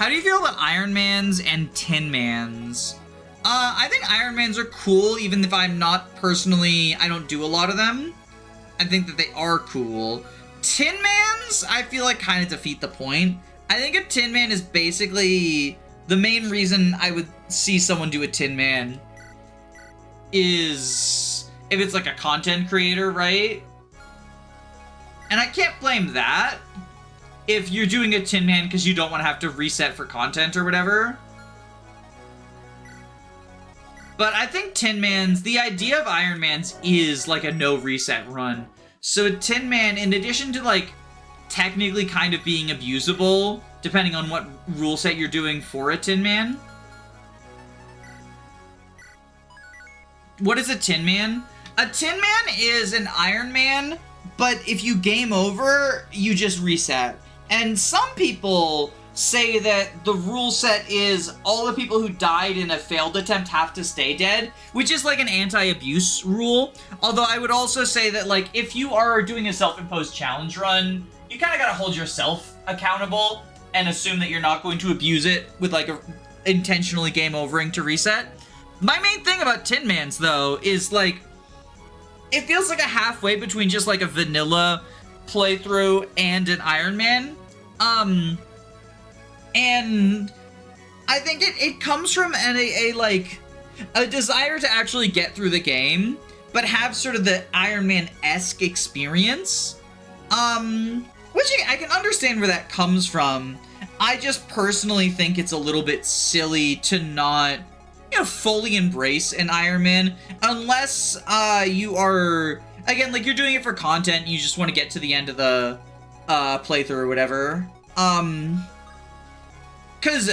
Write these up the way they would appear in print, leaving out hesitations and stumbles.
How do you feel about Ironmans and Tin Mans? I think Ironmans are cool, even if I'm not personally, I don't do a lot of them. I think that they are cool. Tin Mans, I feel like kind of defeat the point. I think a Tin Man is basically the main reason I would see someone do a Tin Man is if it's like a content creator, right? And I can't blame that if you're doing a Tin Man because you don't want to have to reset for content or whatever. But I think Tin Mans, the idea of Ironmans is like a no reset run. So a Tin Man, in addition to like technically kind of being abusable, depending on what rule set you're doing for a Tin Man. What is a Tin Man? A Tin Man is an Iron Man, but if you game over, you just reset. And some people say that the rule set is all the people who died in a failed attempt have to stay dead, which is like an anti-abuse rule. Although I would also say that, like, if you are doing a self-imposed challenge run, you kind of gotta hold yourself accountable and assume that you're not going to abuse it with, like, intentionally game overing to reset. My main thing about Tin Mans, though, is, like, it feels like a halfway between just, like, a vanilla playthrough and an Iron Man. And I think it comes from a desire to actually get through the game, but have sort of the Iron Man-esque experience. Which I can understand where that comes from. I just personally think it's a little bit silly to not, fully embrace an Iron Man, unless you are, again, like, you're doing it for content, you just want to get to the end of the playthrough or whatever. Because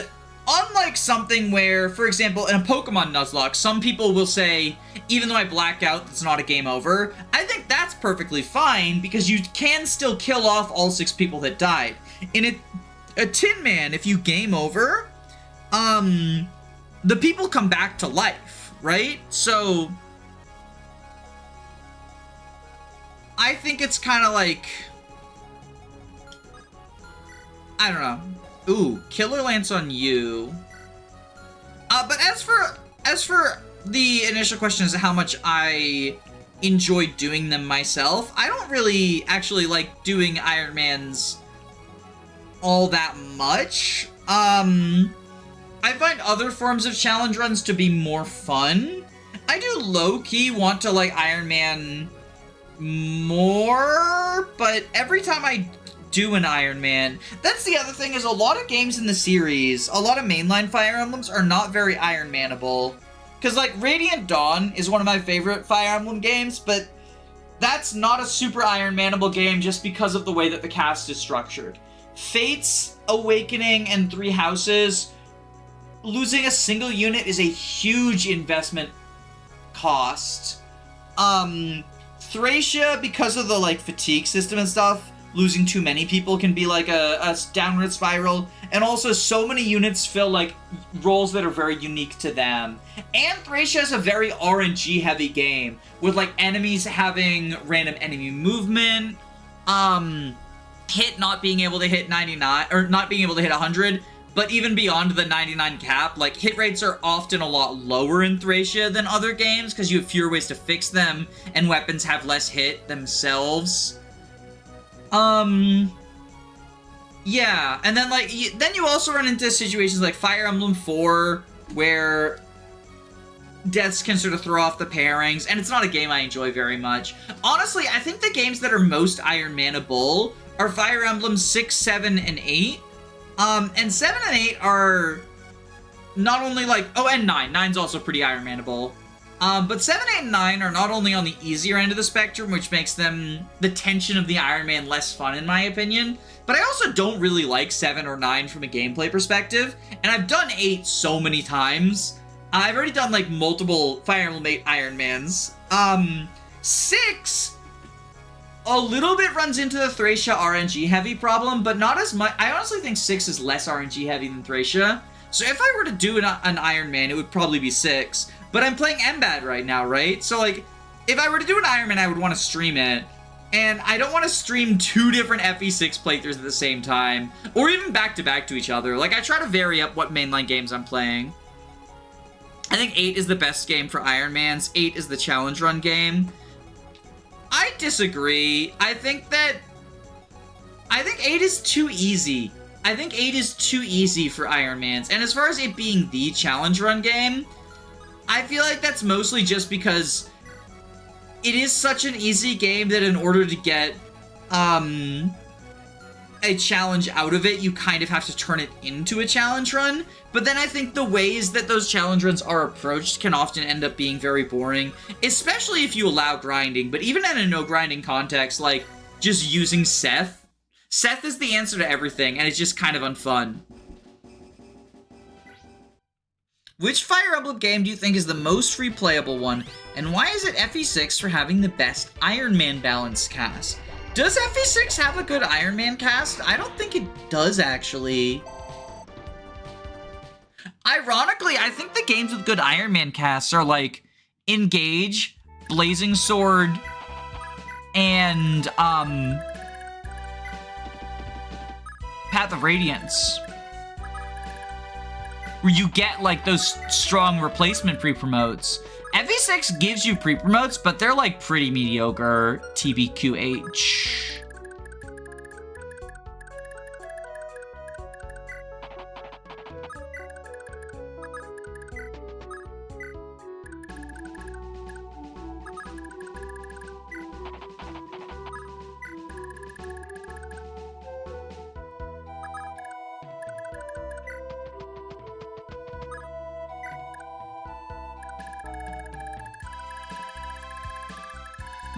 unlike something where, for example, in a Pokemon Nuzlocke, some people will say, even though I blacked out, it's not a game over. I think that's perfectly fine, because you can still kill off all 6 people that died. In a Tin Man, if you game over, the people come back to life, right? So I think it's kind of like, I don't know. Ooh, Killer Lance on you. But as for the initial question as to how much I enjoy doing them myself, I don't really actually like doing Ironmans all that much. I find other forms of challenge runs to be more fun. I do low-key want to like Iron Man more, but every time I do an Iron Man, that's the other thing, is a lot of games in the series, a lot of mainline Fire Emblems are not very Iron Man-able. Because, like, Radiant Dawn is one of my favorite Fire Emblem games, but that's not a super Iron Man-able game just because of the way that the cast is structured. Fates, Awakening, and Three Houses, losing a single unit is a huge investment cost. Thracia, because of the, like, fatigue system and stuff, losing too many people can be like a downward spiral. And also, so many units fill, like, roles that are very unique to them. And Thracia is a very RNG-heavy game, with, like, enemies having random enemy movement, hit not being able to hit 99, or not being able to hit 100, but even beyond the 99 cap, like, hit rates are often a lot lower in Thracia than other games, because you have fewer ways to fix them, and weapons have less hit themselves. Yeah, and then, like, then you also run into situations like Fire Emblem 4, where deaths can sort of throw off the pairings, and it's not a game I enjoy very much. Honestly, I think the games that are most Iron Man-able are Fire Emblem 6, 7, and 8. And 7 and 8 are not only, like, oh, and 9. 9's also pretty Iron Man-able. But 7, 8, and 9 are not only on the easier end of the spectrum, which makes them, the tension of the Iron Man, less fun in my opinion, but I also don't really like 7 or 9 from a gameplay perspective, and I've done 8 so many times. I've already done, like, multiple Fire Emblem 8 Iron Mans. 6, a little bit runs into the Thracia RNG heavy problem, but not as much. I honestly think 6 is less RNG heavy than Thracia, so if I were to do an Iron Man, it would probably be 6. But I'm playing Emblem right now, right? So, like, if I were to do an Iron Man, I would want to stream it. And I don't want to stream 2 different FE6 playthroughs at the same time, or even back-to-back to each other. Like, I try to vary up what mainline games I'm playing. I think 8 is the best game for Ironmans. 8 is the challenge run game. I disagree. I think 8 is too easy. I think 8 is too easy for Ironmans. And as far as it being the challenge run game, I feel like that's mostly just because it is such an easy game that in order to get a challenge out of it, you kind of have to turn it into a challenge run. But then I think the ways that those challenge runs are approached can often end up being very boring, especially if you allow grinding. But even in a no grinding context, like just using Seth. Seth is the answer to everything, and it's just kind of unfun. Which Fire Emblem game do you think is the most replayable one, and why is it FE6 for having the best Iron Man balanced cast? Does FE6 have a good Iron Man cast? I don't think it does, actually. Ironically, I think the games with good Iron Man casts are like Engage, Blazing Sword, and Path of Radiance, where you get like those strong replacement pre-promotes. FE6 gives you pre-promotes, but they're like pretty mediocre TBQH.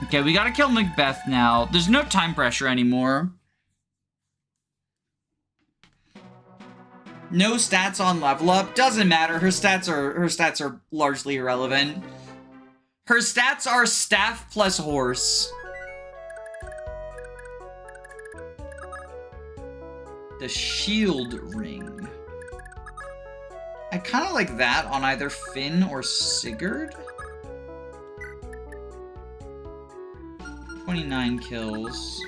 Okay, we gotta kill Macbeth now. There's no time pressure anymore. No stats on level up. Doesn't matter. Her stats are largely irrelevant. Her stats are staff plus horse. The shield ring. I kind of like that on either Finn or Sigurd. 29 kills.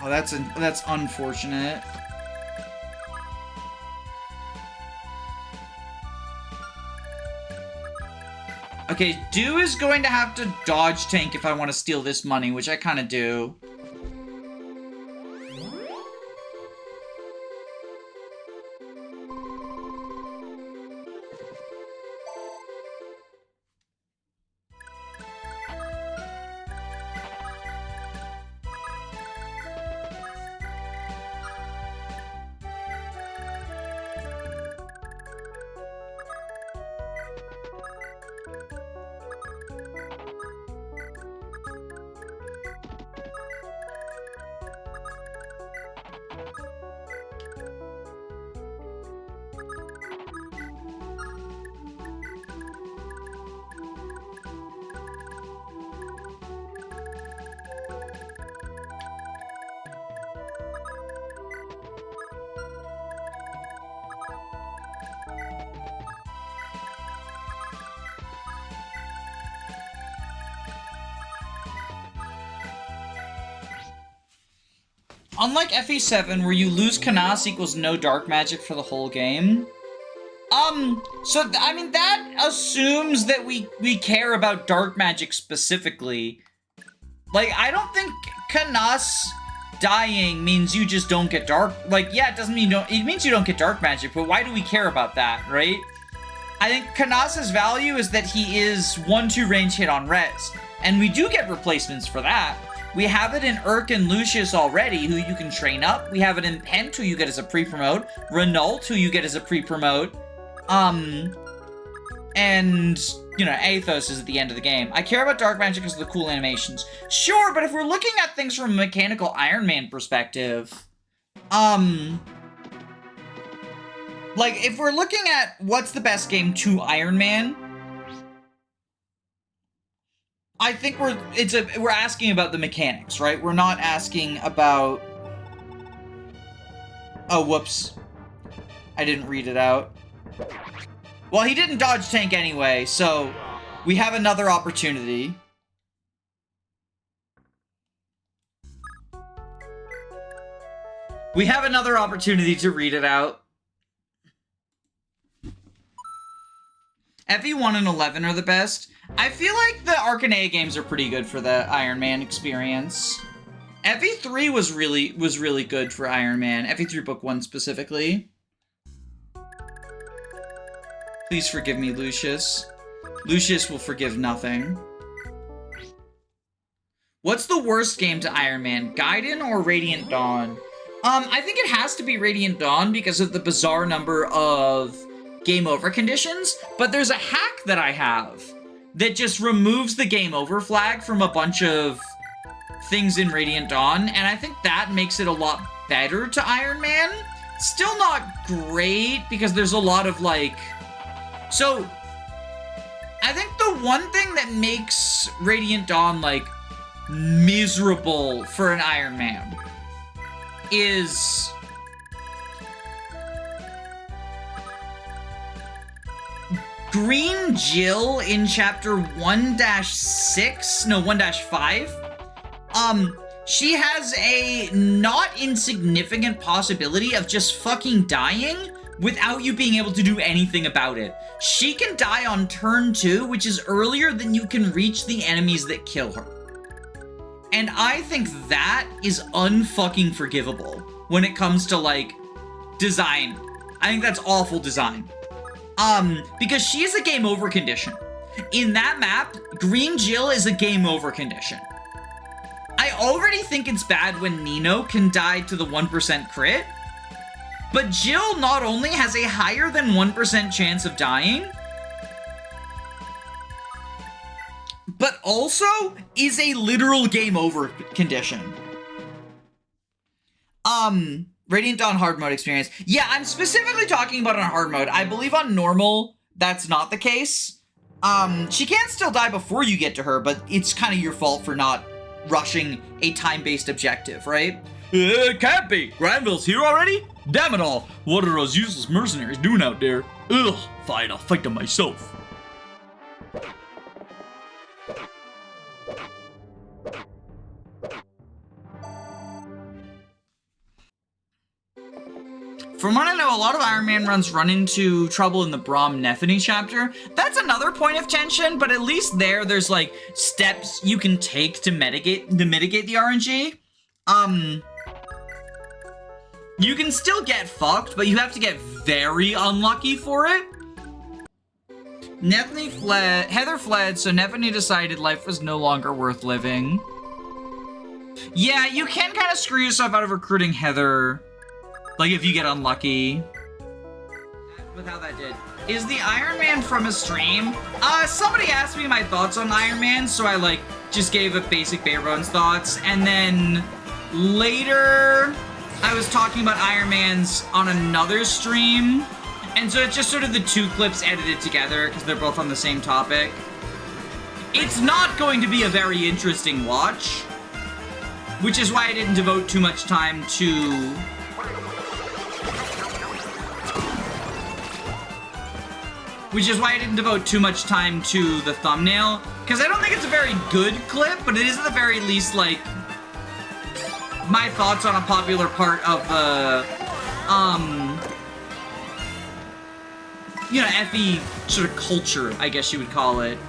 Oh, that's unfortunate. Okay, Do is going to have to dodge tank if I want to steal this money, which I kind of do. Unlike FE7, where you lose Canas equals no dark magic for the whole game. I mean, that assumes that we care about dark magic specifically. Like, I don't think Canas dying means you just don't get dark. Like, yeah, it doesn't mean it means you don't get dark magic, but why do we care about that, right? I think Canas's value is that he is 1-2 range hit on res, and we do get replacements for that. We have it in Urk and Lucius already, who you can train up. We have it in Pent, who you get as a pre-promote. Renault, who you get as a pre-promote. And, you know, Athos is at the end of the game. I care about dark magic because of the cool animations. Sure, but if we're looking at things from a mechanical Iron Man perspective, like, if we're looking at what's the best game to Iron Man, I think we're asking about the mechanics, right? We're not asking about... Oh, whoops. I didn't read it out. Well, he didn't dodge tank anyway, so we have another opportunity. We have another opportunity to read it out. FE1 and 11 are the best. I feel like the Arcanea games are pretty good for the Iron Man experience. FE3 was really good for Iron Man. FE3 Book 1 specifically. Please forgive me, Lucius. Lucius will forgive nothing. What's the worst game to Iron Man? Gaiden or Radiant Dawn? I think it has to be Radiant Dawn because of the bizarre number of game over conditions, but there's a hack that I have that just removes the game over flag from a bunch of things in Radiant Dawn, and I think that makes it a lot better to Iron Man. Still not great because there's a lot of like... So, I think the one thing that makes Radiant Dawn like miserable for an Iron Man is Green Jill in chapter 1-6, no, 1-5. She has a not insignificant possibility of just fucking dying without you being able to do anything about it. She can die on turn 2, which is earlier than you can reach the enemies that kill her. And I think that is unfucking forgivable when it comes to, like, design. I think that's awful design. Because she is a game over condition. In that map, Green Jill is a game over condition. I already think it's bad when Nino can die to the 1% crit, but Jill not only has a higher than 1% chance of dying, but also is a literal game over condition. Radiant Dawn hard mode experience. Yeah, I'm specifically talking about on hard mode. I believe on normal, that's not the case. She can still die before you get to her, but it's kind of your fault for not rushing a time-based objective, right? It can't be! Granville's here already? Damn it all! What are those useless mercenaries doing out there? Ugh, fine, I'll fight them myself. From what I know, a lot of Iron Man runs run into trouble in the Braum Nephany chapter. That's another point of tension, but at least there's like steps you can take to mitigate the RNG. You can still get fucked, but you have to get very unlucky for it. Heather fled, so Nephany decided life was no longer worth living. Yeah, you can kind of screw yourself out of recruiting Heather. Like, if you get unlucky. With how that did. Is the Iron Man from a stream? Somebody asked me my thoughts on Iron Man, so I, like, just gave a basic bare bones thoughts. And then later, I was talking about Iron Man's on another stream. And so it's just sort of the two clips edited together, because they're both on the same topic. It's not going to be a very interesting watch. Which is why I didn't devote too much time to... Which is why I didn't devote too much time to the thumbnail. Because I don't think it's a very good clip, but it is at the very least, like, my thoughts on a popular part of the, you know, FE sort of culture, I guess you would call it.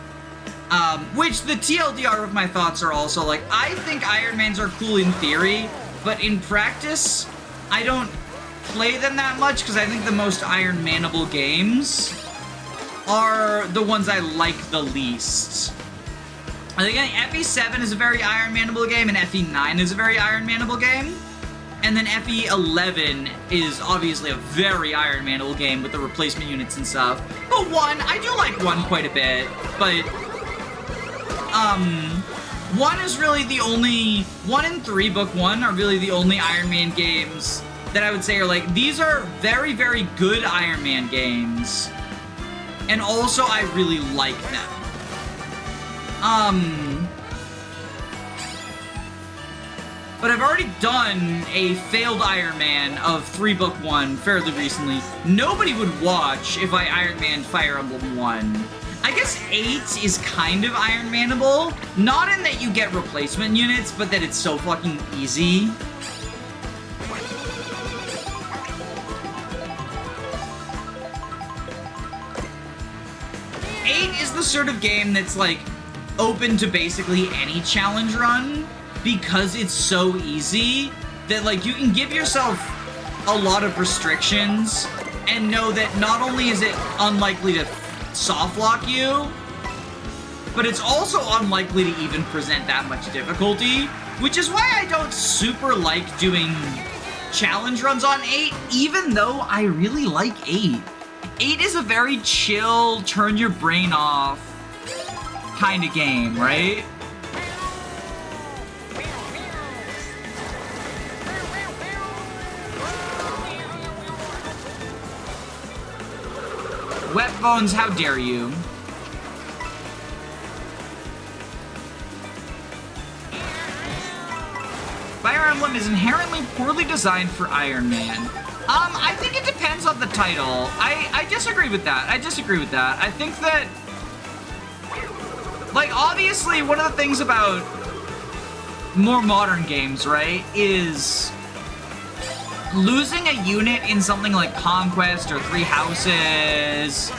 Which the TLDR of my thoughts are also, like, I think Iron Mans are cool in theory, but in practice, I don't play them that much, because I think the most Iron Man-able games are the ones I like the least. I think FE7 is a very Iron Man-able game, and FE9 is a very Iron Man-able game. And then FE11 is obviously a very Iron Man-able game with the replacement units and stuff. But 1, I do like 1 quite a bit, but 1 is really the only, 1 and 3, Book 1 are really the only Iron Man games that I would say are like, these are very, very good Iron Man games. And also, I really like them. but I've already done a failed Iron Man of 3 Book 1 fairly recently. Nobody would watch if I Iron Man Fire Emblem 1. I guess 8 is kind of Iron Manable, not in that you get replacement units, but that it's so fucking easy. Is the sort of game that's like open to basically any challenge run because it's so easy that like you can give yourself a lot of restrictions and know that not only is it unlikely to soft lock you, but it's also unlikely to even present that much difficulty, which is why I don't super like doing challenge runs on 8, even though I really like 8. 8 is a very chill, turn your brain off kind of game, right? Wet Bones, how dare you? Fire Emblem is inherently poorly designed for Iron Man. I think it depends on the title. I disagree with that. I think that, like, obviously, one of the things about more modern games, right, is losing a unit in something like Conquest or Three Houses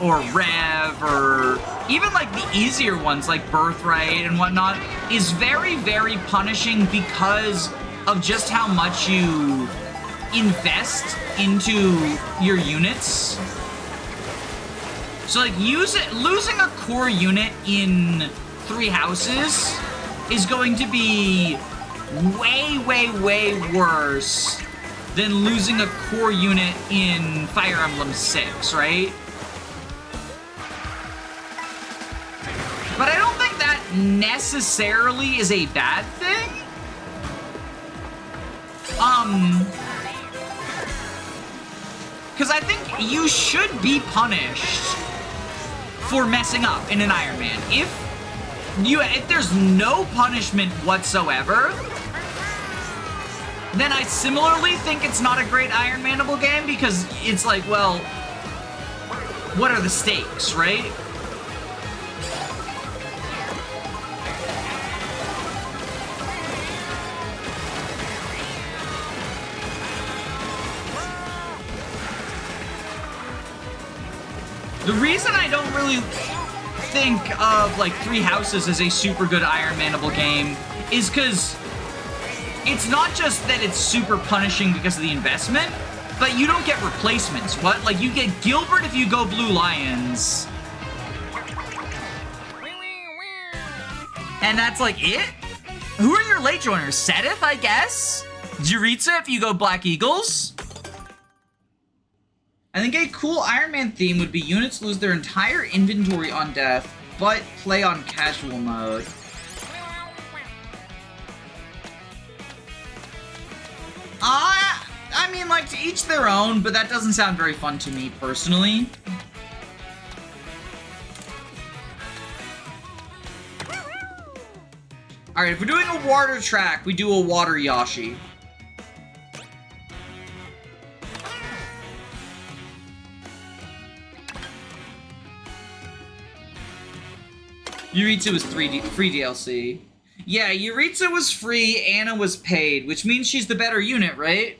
or Rev or even, like, the easier ones like Birthright and whatnot is very, very punishing because of just how much you invest into your units. So like losing a core unit in Three Houses is going to be way, way, way worse than losing a core unit in Fire Emblem 6, right? But I don't think that necessarily is a bad thing. Because I think you should be punished for messing up in an Iron Man. If there's no punishment whatsoever, then I similarly think it's not a great Iron Manable game because it's like, well, what are the stakes, right? The reason I don't really think of, like, Three Houses as a super good Iron Manable game is because it's not just that it's super punishing because of the investment, but you don't get replacements. What? Like, you get Gilbert if you go Blue Lions. And that's, like, it? Who are your late joiners? Sedith, I guess? Jiritsa if you go Black Eagles? I think a cool Iron Man theme would be units lose their entire inventory on death, but play on casual mode. I mean, like, to each their own, but that doesn't sound very fun to me, personally. Alright, if we're doing a water track, we do a water Yoshi. Yuritsa was free DLC. Yeah, Yuritsa was free, Anna was paid, which means she's the better unit, right?